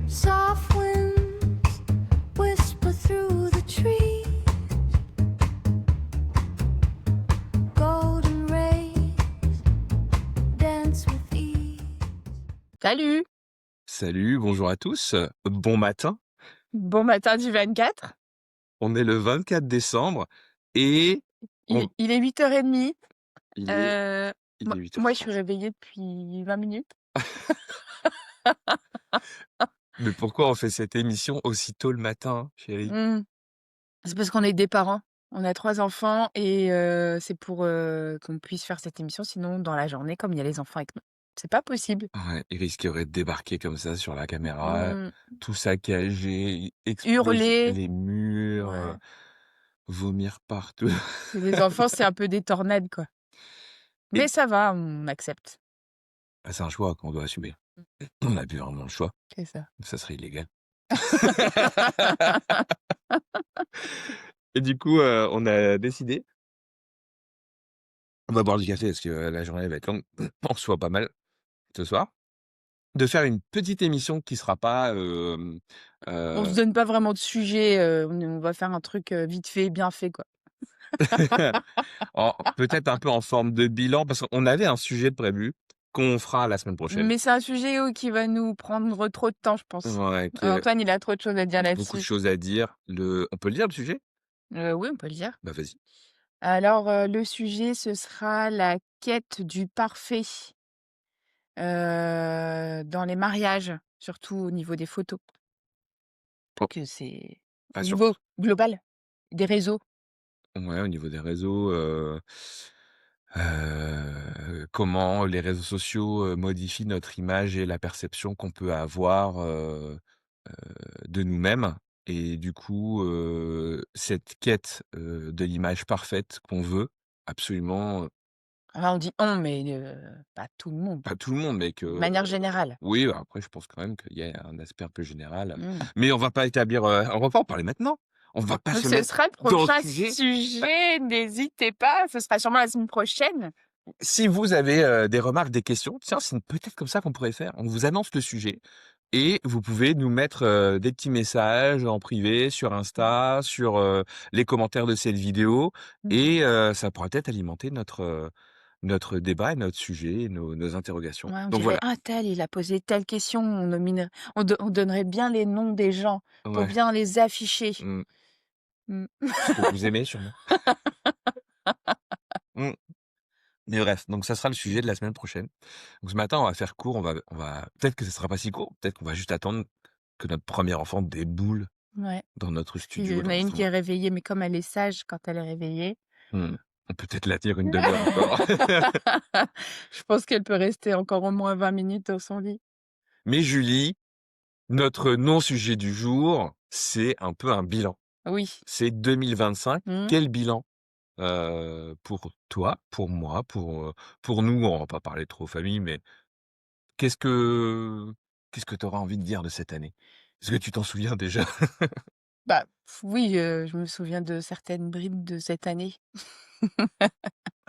Soft winds whisper through the trees. Golden rays dance with ease. Salut! Salut, bonjour à tous. Bon matin. Bon matin du 24. On est le 24 décembre et on Il est 8h30. il est Heu, il moi est moi, je suis 8h30. réveillée depuis 20 minutes. Mais pourquoi on fait cette émission aussi tôt le matin, chérie? Mmh. C'est parce qu'on est des parents. On a 3 enfants et c'est pour, qu'on puisse faire cette émission. Sinon, dans la journée, comme il y a les enfants avec nous, c'est pas possible. Ouais, il risquerait de débarquer comme ça sur la caméra, Mmh. tout saccager, exploser Hurler. les murs, Ouais. vomir partout. Les enfants, c'est un peu des tornades, quoi. Et Mais ça va, on accepte. c'est un choix qu'on doit assumer. On n'a plus vraiment le choix, C'est ça. ça serait illégal. Et du coup, on a décidé on va boire du café parce que la journée va être longue, on reçoit pas mal ce soir. De faire une petite émission qui sera pas, On se heu donne pas vraiment de sujet, on va faire un truc, vite fait, bien fait, quoi. peut-être un peu en forme de bilan parce qu'on avait un sujet de prévu qu'on fera la semaine prochaine. Mais c'est un sujet, qui va nous prendre trop de temps, je pense. Ouais, qui a Antoine, il a trop de choses à dire beaucoup de là-dessus. choses à dire. On peut le dire le sujet? Oui, on peut le dire. Bah, vas-y. Alors, le sujet, ce sera la quête du parfait, dans les mariages, surtout au niveau des photos. Oh, Que c'est au ah sur niveau global des réseaux. ouais, au niveau des réseaux, comment les réseaux sociaux, modifient notre image et la perception qu'on peut avoir, de nous-mêmes et du coup, cette quête, de l'image parfaite qu'on veut absolument, Enfin, on dit «on», mais pas tout le monde, pas tout le monde, mais de que manière générale. oui, après je pense quand même qu'il y a un aspect un peu général, Mmh. mais on va pas établir, on va pas en parler maintenant. On va pas Donc se ce mettre sera le dans le prochain sujet. sujet, n'hésitez pas, ce sera sûrement la semaine prochaine. Si vous avez, des remarques, des questions, tiens, c'est peut-être comme ça qu'on pourrait faire. On vous annonce le sujet et vous pouvez nous mettre, des petits messages en privé sur Mmh. Insta, sur, les commentaires de cette vidéo Mmh. et ça pourra peut-être alimenter notre débat et notre sujet et nos interrogations. Ouais, on Donc dirait: voilà. «Un tel, il a posé telle question», on donnerait bien les noms des gens pour Ouais, bien les afficher. mmh, Mmh. ce que vous aimez sûrement. Mmh, mais bref, donc ça sera le sujet de la semaine prochaine. Donc ce matin, on va faire court, on va peut-être que ce sera pas si court, peut-être qu'on va juste attendre que notre premier enfant déboule Ouais. dans notre Puis il y studio en a une qui est d'enregistrement. réveillée, mais comme elle est sage quand elle est réveillée. Mmh. On peut peut-être la tenir une demi-heure encore. Je pense qu'elle peut rester encore au moins 20 minutes dans son lit. Mais Julie, notre non-sujet du jour, c'est un peu un bilan. Oui. C'est 2025. Mmh. Quel bilan, pour toi, pour moi, pour nous? On va pas parler trop famille, mais qu'est-ce que qu'est-ce que tu auras envie de dire de cette année? Est-ce que tu t'en souviens déjà? Bah, oui, je me souviens de certaines bribes de cette année.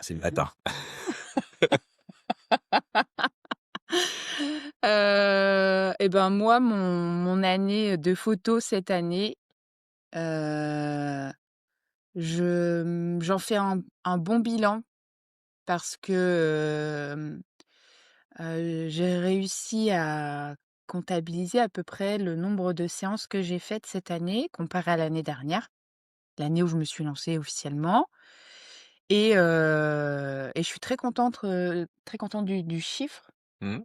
C'est le matin. Et ben, moi, mon année de photo cette année, heu, j'en fais un bon bilan parce que, j'ai réussi à comptabiliser à peu près le nombre de séances que j'ai faites cette année comparé à l'année dernière, l'année où je me suis lancée officiellement et je suis très contente du chiffre. Mmh.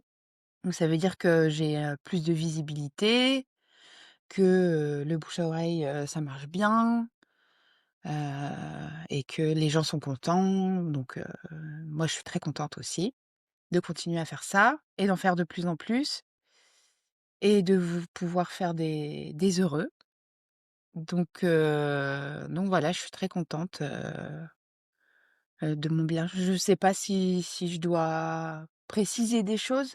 Donc ça veut dire que j'ai, plus de visibilité, que, le bouche à oreille, ça marche bien, heu et que les gens sont contents. Donc moi, je suis très contente aussi de continuer à faire ça et d'en faire de plus en plus et de pouvoir faire des heureux. Donc voilà, je suis très contente, de mon bilan. Je sais pas si je dois préciser des choses?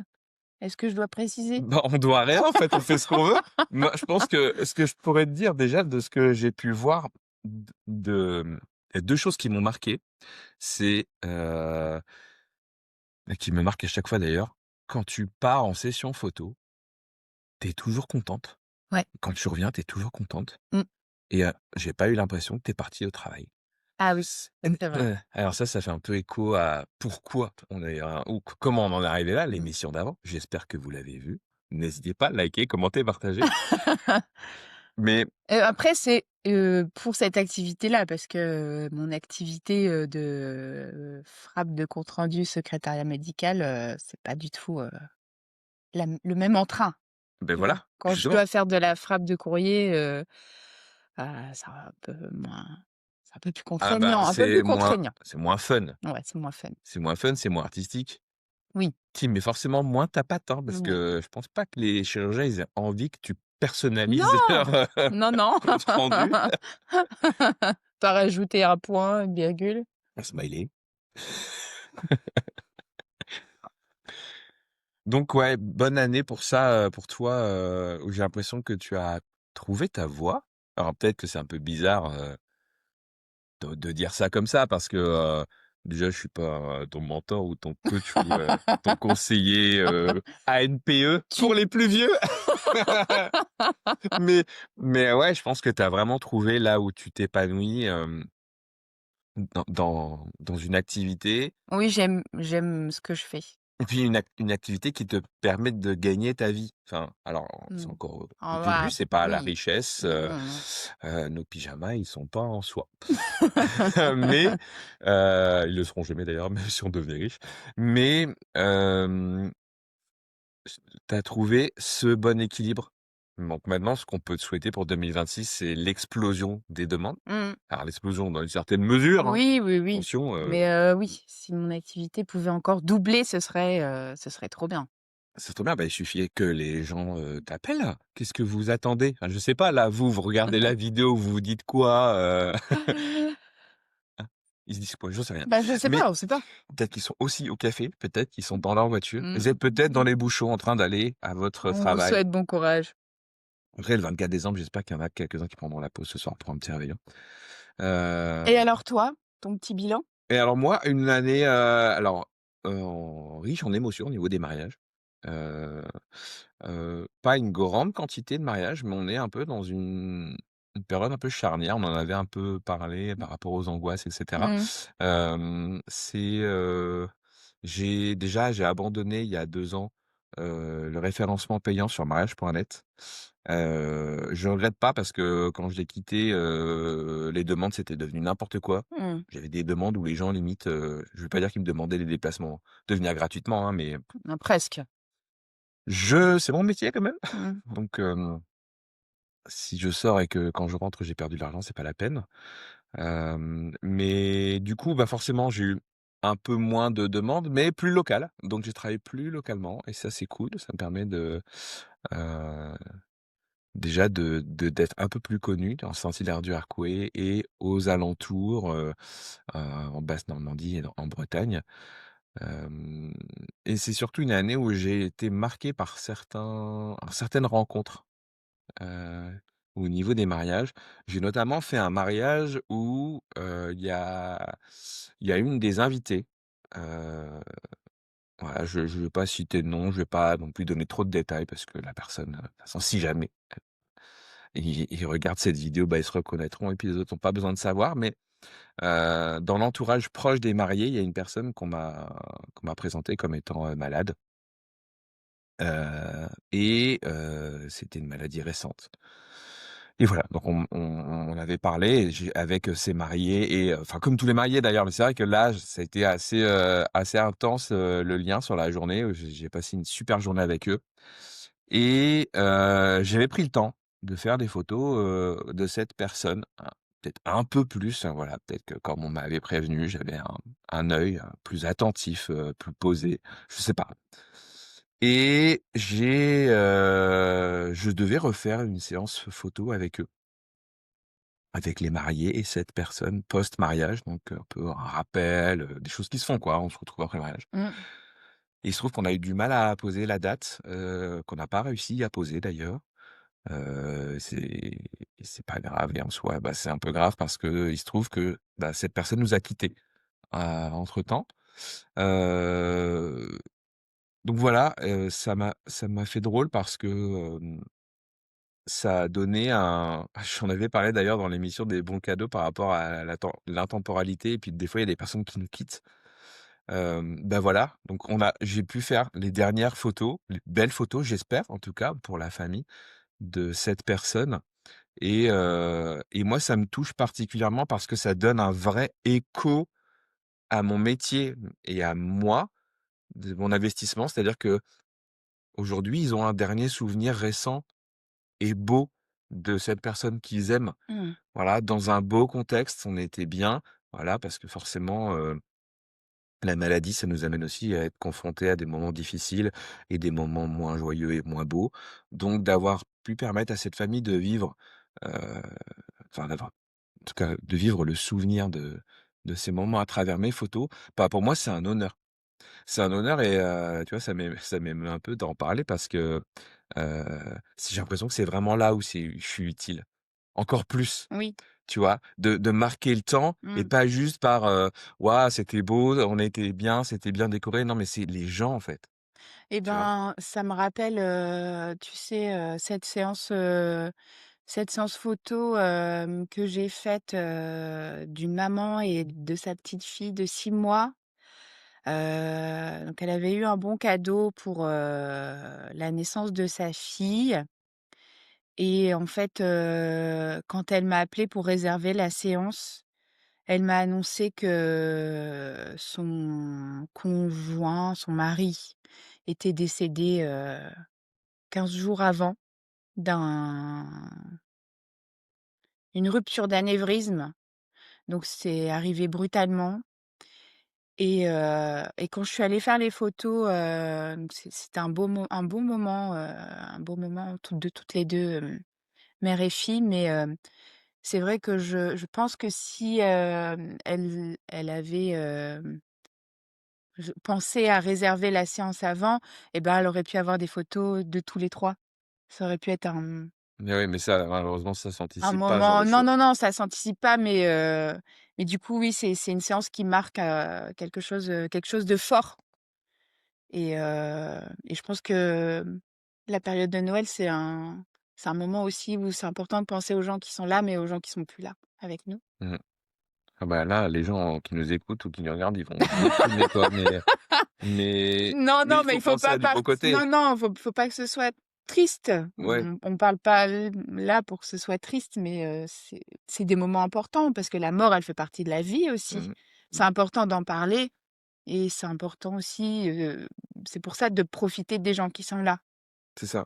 Est-ce que je dois préciser? Bah, on doit rien en fait, on fait ce qu'on veut. Moi, je pense que ce que je pourrais te dire déjà de ce que j'ai pu voir il y a 2 choses qui m'ont marqué. C'est, et qui me marquent à chaque fois d'ailleurs, quand tu pars en session photo, tu es toujours contente. Ouais. Quand tu reviens, tu es toujours contente Mmh. et j'ai pas eu l'impression que tu es partie au travail. Ah oui, S ça c'est vrai. alors ça fait un peu écho à pourquoi on est ou comment on en est arrivé là, Mmh. l'émission d'avant. J'espère que vous l'avez vue. N'hésitez pas à liker, commenter, partager. Mais Après c'est, pour cette activité-là parce que, mon activité, de frappe de compte rendu secrétariat médical, c'est pas du tout, le même entrain, beh, tu vois? voilà, Quand je justement. dois faire de la frappe de courrier, c'est un peu plus Ah bah, contraignant, un peu plus contraignant. c'est moins fun. Ouais, c'est moins fun. C'est moins fun, c'est moins artistique. Oui. Qui met forcément moins ta patte, hein, parce Ouais. que je pense pas que les chirurgiens, ils aient envie que tu personnalises Non! leur, Non, non. compte rendu. Tu as rajouté un point, une virgule. Un smiley. Donc ouais, bonne année pour ça, pour toi, où j'ai l'impression que tu as trouvé ta voie. Alors peut-être que c'est un peu bizarre, de dire ça comme ça parce que, déjà je suis pas, ton mentor ou ton coach ou, ton conseiller, ANPE Tu pour les plus vieux. Mais ouais, je pense que tu as vraiment trouvé là où tu t'épanouis, dans une activité Oui, j'aime ce que je fais. et puis une activité qui te permet de gagner ta vie. Enfin, alors c'est Mmh. encore au Ah début, bah, c'est pas la oui. richesse, Non, non. nos pyjamas, ils sont pas en soie. Mais ils le seront jamais d'ailleurs, même si on devenait riche. Mais tu as trouvé ce bon équilibre. Donc maintenant, ce qu'on peut te souhaiter pour 2026, c'est l'explosion des demandes. Mmh. Alors l'explosion dans une certaine mesure, hein. Oui, oui, oui. Attention, Mais oui, si mon activité pouvait encore doubler, ce serait trop bien. c'est trop bien, bah, il suffit que les gens, t'appellent. Qu'est-ce que vous attendez? Enfin, je sais pas là, vous regardez la vidéo, vous vous dites quoi, Ils se disent quoi? J'en sais rien. Bah, je sais Mais pas, on sait pas. peut-être qu'ils sont aussi au café, peut-être qu'ils sont dans leur voiture. Mmh. Vous êtes peut-être dans les bouchons en train d'aller à votre On vous travail. souhaite bon courage. Après le 24 décembre, j'espère qu'il y en a quelques-uns qui prendront la pause ce soir pour un petit réveillon. Et Heu alors toi, ton petit bilan? et alors moi, une année, alors, riche en émotions au niveau des mariages. Heu pas une grande quantité de mariages, mais on est un peu dans une période un peu charnière. On en avait un peu parlé par rapport aux angoisses et cetera. Mmh. C'est, j'ai abandonné il y a 2 ans, le référencement payant sur mariage.net. Je regrette pas parce que quand je l'ai quitté, les demandes, c'était devenu n'importe quoi. Mmh. J'avais des demandes où les gens limite, je vais pas dire qu'ils me demandaient des déplacements de venir gratuitement, hein, mais Presque. c'est mon métier quand même. Mmh. Donc si je sors et que quand je rentre, j'ai perdu de l'argent, c'est pas la peine. Mais du coup, bah, forcément, j'ai eu un peu moins de demandes, mais plus locales. Donc j'ai travaillé plus localement et ça, c'est cool. Ça me permet heu, déjà d'être un peu plus connu dans Saint-Hilaire du Harcouët et aux alentours, en Basse-Normandie et en Bretagne. Hem et c'est surtout une année où j'ai été marqué par certaines rencontres. Heu, Au niveau des mariages, j'ai notamment fait un mariage où, il y a une des invitées, heu, voilà, je vais pas citer de nom, je vais pas non plus donner trop de détails parce que la personne, de toute façon, si jamais ils regardent cette vidéo, bah, ils se reconnaîtront et puis les autres ont pas besoin de savoir. Mais, dans l'entourage proche des mariés, il y a une personne qu'on m'a présentée comme étant, malade, c'était une maladie récente. Et voilà, donc on avait parlé et avec, ces mariés et enfin comme tous les mariés d'ailleurs, mais c'est vrai que là, ça a été assez intense, le lien sur la journée, j'ai passé une super journée avec eux et j'avais pris le temps de faire des photos, de cette personne, peut-être un peu plus, voilà, peut-être que comme on m'avait prévenu, j'avais un œil, plus attentif, plus posé, je sais pas. Et je devais refaire une séance photo avec eux, avec les mariés et cette personne post-mariage, donc un peu un rappel, des choses qui se font quoi, on se retrouve après le mariage. Mmh. il se trouve qu'on a eu du mal à poser la date, qu'on n'a pas réussi à poser d'ailleurs. C'est c'est pas grave et en soi, bah, c'est un peu grave parce qu'il se trouve que, bah, cette personne nous a quittés, entre-temps. Heu, donc voilà, ça m'a fait drôle parce que, ça a donné un j'en avais parlé d'ailleurs dans l'émission des bons cadeaux par rapport à l'intemporalité et puis des fois il y a des personnes qui nous quittent. Bah, voilà, donc j'ai pu faire les dernières photos, les belles photos j'espère en tout cas pour la famille de cette personne et moi ça me touche particulièrement parce que ça donne un vrai écho à mon métier et à moi, de mon investissement. C'est-à-dire qu'aujourd'hui, ils ont un dernier souvenir récent et beau de cette personne qu'ils aiment. Mmh. Voilà, dans un beau contexte, on était bien, voilà, parce que forcément, la maladie, ça nous amène aussi à être confrontés à des moments difficiles et des moments moins joyeux et moins beaux. Donc d'avoir pu permettre à cette famille de vivre, heu, enfin d'avoir en tout cas, de vivre le souvenir de ces moments à travers mes photos, bah, pour moi, c'est un honneur. C'est un honneur et tu vois, ça m'émeut un peu d'en parler parce que, heu, j'ai l'impression que c'est vraiment là où je suis utile. Encore plus, Oui. tu vois? De marquer le temps et Mmh. pas juste par, «Waouh, c'était beau, on a été bien, c'était bien décoré». Non, mais c'est les gens, en fait, Et tu vois? ben, ça me rappelle, tu sais, cette séance photo, que j'ai faite, d'une maman et de sa petite fille de 6 mois. Donc elle avait eu un bon cadeau pour, la naissance de sa fille et en fait, quand elle m'a appelée pour réserver la séance, elle m'a annoncé que son conjoint, son mari était décédé, 15 jours avant d'un une rupture d'anévrisme. Donc c'est arrivé brutalement et quand je suis allée faire les photos, donc c'était un bon moment, un beau moment toutes les 2, mère et fille. Mais c'est vrai que je pense que si, elle avait, pensé à réserver la séance avant, et ben, elle aurait pu avoir des photos de tous les 3. Ça aurait pu être Mais oui, mais ça, malheureusement, ça un s'anticipe pas, ce genre moment. de Non, choses. non, non, ça s'anticipe pas, mais du coup, oui, c'est une séance qui marque, quelque chose de fort. Et je pense que, la période de Noël, c'est un moment aussi où c'est important de penser aux gens qui sont là, mais aux gens qui sont plus là avec nous. Mmh. Ah bah, là, les gens qui nous écoutent ou qui nous regardent, ils vont déprimer, quoi, Non, mais non, il mais faut il faut penser pas à du beau côté. non, non, faut pas que ce soit triste. Ouais. On parle pas là pour que ce soit triste, mais c'est des moments importants parce que la mort, elle fait partie de la vie aussi. Mmh C'est important d'en parler et c'est important aussi, c'est pour ça de profiter des gens qui sont là. c'est ça.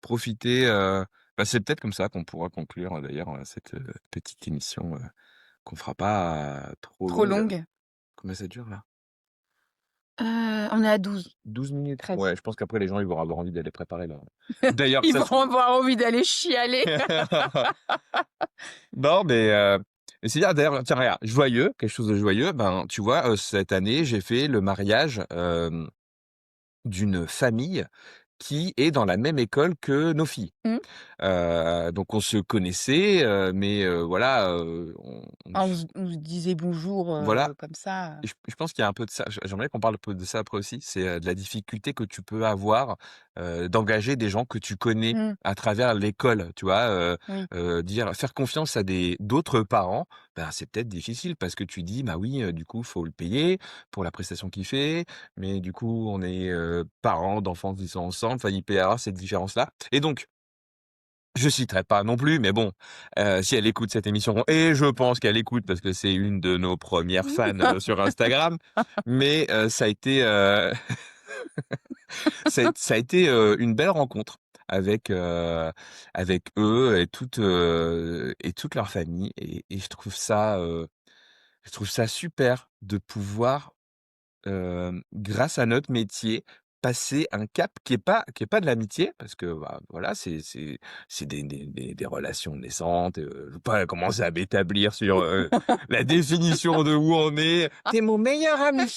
Profiter, bah, c'est peut-être comme ça qu'on pourra conclure, d'ailleurs, cette, petite émission, qu'on fera pas trop Trop longue. longue. Combien ça dure là? On est à 12, 12 minutes? 13. Ouais, je pense qu'après les gens, ils vont avoir envie d'aller préparer leur d'ailleurs Ils ça vont se avoir envie d'aller chialer. non, mais c'est bien d'ailleurs, tiens regarde, joyeux, quelque chose de joyeux, ben, tu vois, cette année, j'ai fait le mariage, d'une famille qui est dans la même école que nos filles. Mmh. Donc on se connaissait, mais voilà, Ah, on se disait bonjour, voilà. comme ça, Et je pense qu'il y a un peu de ça. J'aimerais qu'on parle un peu de ça après aussi. C'est, de la difficulté que tu peux avoir, d'engager des gens que tu connais Mmh, à travers l'école, tu vois? oui. Faire confiance à des d'autres parents, ben, c'est peut-être difficile parce que tu dis: «Bah oui, du coup, faut le payer pour la prestation qu'il fait, mais du coup, on est, parents d'enfants qui sont ensemble». Enfin, il peut y avoir cette différence-là et donc je citerai pas non plus, mais bon, si elle écoute cette émission et je pense qu'elle écoute parce que c'est une de nos premières fans, sur Instagram, mais ça a été, ça a été, une belle rencontre avec, avec eux et toute leur famille et je trouve ça super de pouvoir, grâce à notre métier passer un cap qui est pas de l'amitié parce que, bah, voilà, c'est des relations naissantes, je veux pas commencer à m'établir sur, la définition de où on est. «Tu es mon meilleur ami!»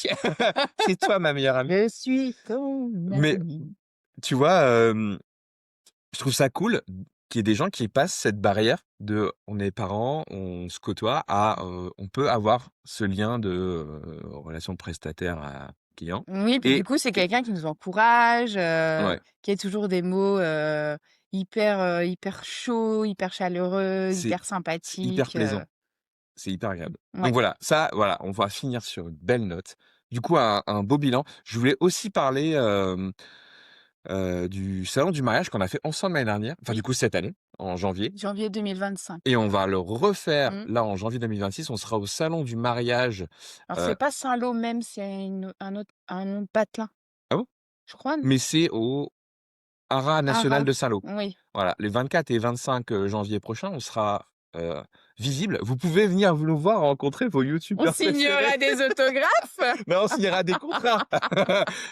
«C'est toi ma meilleure amie!» Je suis ton Mais ami. tu vois, je trouve ça cool qu'il y ait des gens qui passent cette barrière de on est parents, on se côtoie à, on peut avoir ce lien de, relation de prestataire à client Oui, puis du et coup, c'est quelqu'un qui nous encourage, ouais, qui a toujours des mots, hyper chauds, hyper chaleureux, c'est hyper c'est hyper sympathiques, plaisant, c'est hyper agréable. Donc ouais. voilà, ça, voilà, on va finir sur une belle note. Du coup, un beau bilan. Je voulais aussi parler, du salon du mariage qu'on a fait ensemble l'année dernière, enfin, du Oui, coup, cette année, en janvier. janvier 2025. Et on va le refaire Mmh. là en janvier 2026. On sera au salon du mariage. Alors Heu c'est pas Saint-Lô même, c'est un autre patelin, ah bon? je crois, non? Mais c'est au Haras national Arras, de Saint-Lô. oui. Voilà, les 24 et 25, janvier prochains, on sera, visible. Vous pouvez venir nous voir rencontrer vos On youtubeurs préférés. signera des autographes? Non, on signera des contrats.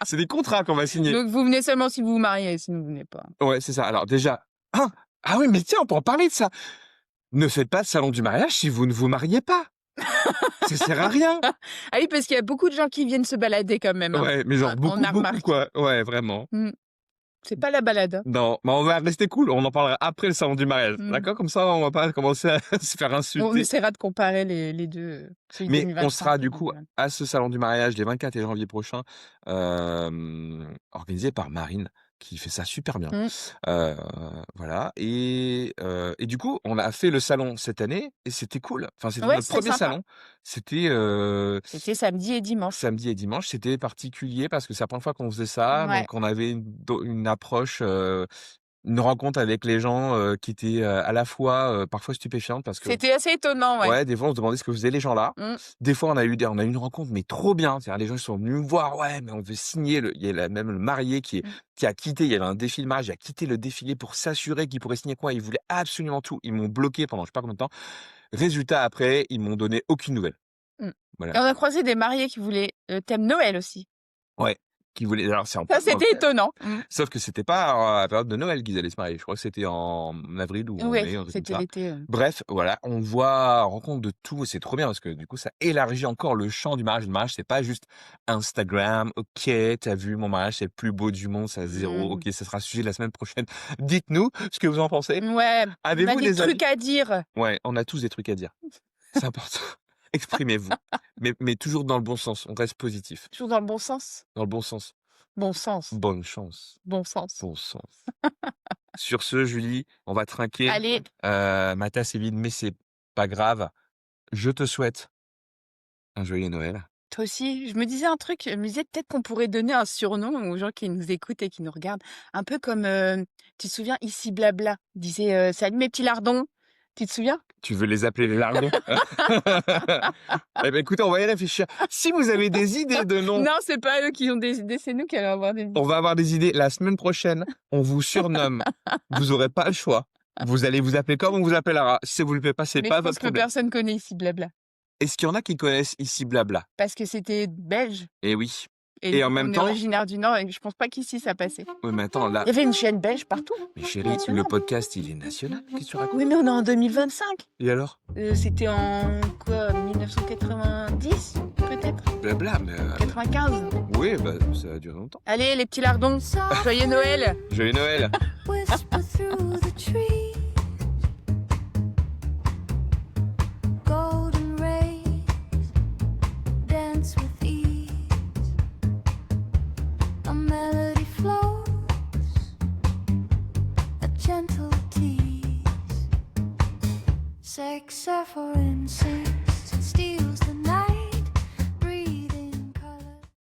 C'est des contrats qu'on va signer. Donc vous venez seulement si vous vous mariez, sinon vous venez pas. Ouais, c'est ça. Alors déjà ah oui, mais tiens, on peut en parler de ça. Ne faites pas de salon du mariage si vous ne vous mariez pas. Ça sert à rien. Ah oui, parce qu'il y a beaucoup de gens qui viennent se balader quand même, hein. Ouais, mais genre On a beaucoup remarqué. quoi. Ouais, vraiment. Mmh. C'est pas la balade, hein. Non, mais on va rester cool, on en parlera après le salon du mariage, Mmh. d'accord? Comme ça, on va pas commencer à se faire On insulter. essaiera de comparer les 2, celui de Mais on 2025 sera et du coup 2020. à ce salon du mariage les 24 et janvier prochains, organisé par Marine, qui fait ça super bien. Mmh. Voilà et du coup, on a fait le salon cette année et c'était cool. Enfin, c'était Ouais, notre c'était 1er sympa. salon. C'était, C'était samedi et dimanche. samedi et dimanche. C'était particulier parce que c'est la première fois qu'on faisait ça, Ouais. donc on avait une approche, une rencontre avec les gens, qui étaient, à la fois, parfois stupéfiantes parce que C'était assez étonnant, ouais. ouais, des fois, on se demandait ce que faisaient les gens là. Mmh. Des fois, on a eu une rencontre, mais trop bien. C'est-à-dire les gens, ils sont venus me voir: «Ouais, mais on veut signer le» il y a même le marié Mmh. qui a quitté, il y avait un défilé de mariage, il a quitté le défilé pour s'assurer qu'il pourrait signer avec moi. Il voulait absolument tout. Ils m'ont bloqué pendant je sais pas combien de temps. Résultat, après, ils m'ont donné aucune nouvelle. Mmh. Voilà. Et on a croisé des mariés qui voulaient le thème Noël aussi. Ouais, qui voulaient alors c'est en Ça, c'était étonnant. Mmh. sauf que c'était pas à la période de Noël qu'ils allaient se marier. Je crois que c'était en avril ou en Ouais, mai, un truc comme c'était ça. l'été, Bref, voilà, on rencontre de tout et c'est trop bien parce que du coup, ça élargit encore le champ du mariage. Le mariage, c'est pas juste Instagram. OK, t'as vu, mon mariage, c'est le plus beau du monde, ça a 0. Mmh. OK, ça sera le sujet de la semaine prochaine. Dites-nous ce que vous en pensez. Ouais, on a Avez-vous des des avis? trucs à dire. Ouais, on a tous des trucs à dire. C'est important. Exprimez-vous, mais toujours dans le bon sens. On reste positif. Toujours dans le bon sens. Dans le bon sens. Bon sens. Bonne chance. Bon sens. Bon sens. Sur ce, Julie, on va trinquer. Allez, Ma tasse est vide, mais c'est pas grave. Je te souhaite un joyeux Noël. toi aussi, je me disais un truc, je me disais peut-être qu'on pourrait donner un surnom aux gens qui nous écoutent et qui nous regardent. Un peu comme, tu te souviens, Ici Blabla disait, «Salut mes petits lardons». Tu te souviens? Tu veux les appeler les lardons? Eh ben, écoutez, on va y réfléchir. Si vous avez des idées de noms, Non, c'est pas eux qui ont des idées, c'est nous qui allons avoir des idées. on va avoir des idées. La semaine prochaine, on vous surnomme. Vous aurez pas le choix. Vous allez vous appeler comme on vous appellera. Si vous ne le faites pas, c'est Mais pas je pense votre que problème. personne connaît Ici Blabla. Est-ce qu'il y en a qui connaissent Ici Blabla? Parce que c'était belge Eh oui. et Et en nous, même on est temps originaire du Nord et je pense pas qu'ici ça passait. oui, mais attends, là, Il y avait une chaîne belge partout. mais chérie, National. le podcast, il est national. Qu'est-ce que tu racontes? Oui, mais on est en 2025. Et alors? C'était en quoi, 1990 peut-être? Blabla, mais 95. oui, bah, ça a duré longtemps. Allez, les petits lardons, joyeux Noël! Joyeux Noël! Whisper through the trees. Golden rays dance with ease. A melody flows, a gentle tease. Saxophone sings.